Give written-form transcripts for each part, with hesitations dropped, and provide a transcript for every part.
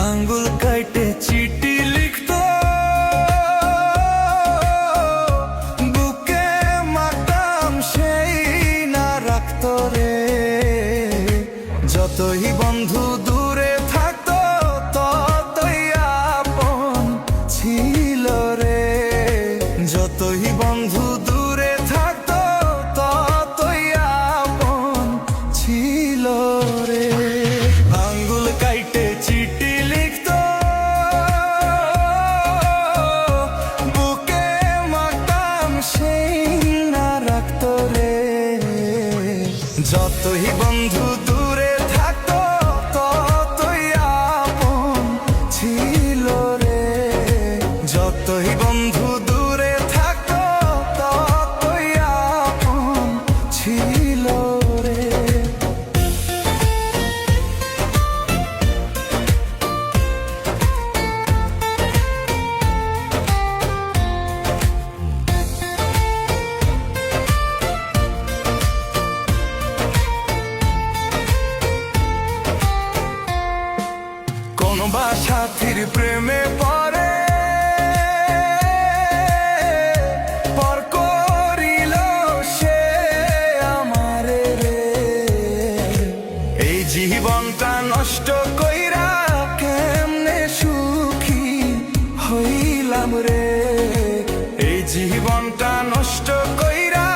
আঙ্গুল কাইটে চিঠি লিখতো, বুকে মাতাম সেই না রাখতো রে। যতই বন্ধু দূরে থাকতো ততই আপন ছিল রে। যতই বন্ধু দূরে থাকতো ততই আপন ছিল রে। আঙ্গুল কাইটে চিঠি লিখতো, বুকে মাতাম সেই না রাখতো রে। যতই বন্ধু দূরে থাকতো ততই আপন ছিল রে। যতই বন্ধু দূরে থাকতো ততই আপন ছিল রে। কোন বা সাথীর প্রেমে পড়ে, পর করিল সে আমারে রে। এই জীবনটা নষ্ট কইরা কেমনে সুখী হইলাম রে। এই জীবনটা নষ্ট কইরা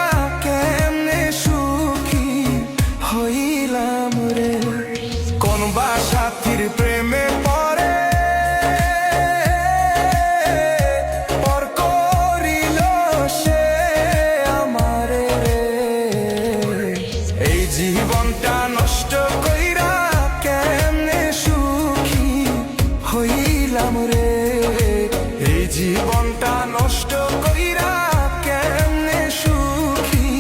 কেমনে সুখী হইলাম রে। কোন বা সাথীর প্রেমে পড়ে, পর করিল সে আমারে রে। এই জীবনটা নষ্ট কইরা কেমনে সুখী হইলাম রে। এই জীবনটা নষ্ট কইরা কেমনে সুখী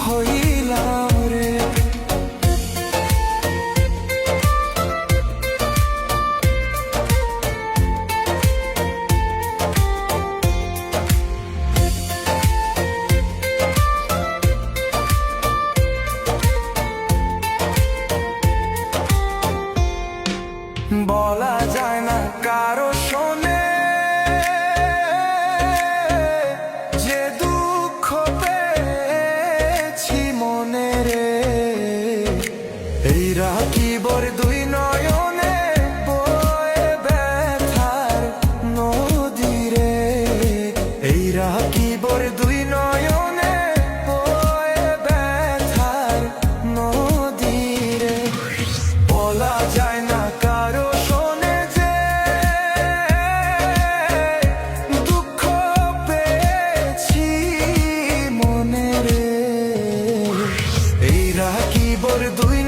হইলাম রে। বলা যায় না কারো শোনে যে দুঃখ পেয়েছি মনে রে। এই রাখিবর দুই নয়নে বয়ে ব্যথার নদী রে। এই রাখিবর দুই নয়নে বয়ে ব্যথার নদী রে। বলা যায় না কারো শোনে যে দুঃখ পেয়েছি মনে রে। এই রাখিবর দুই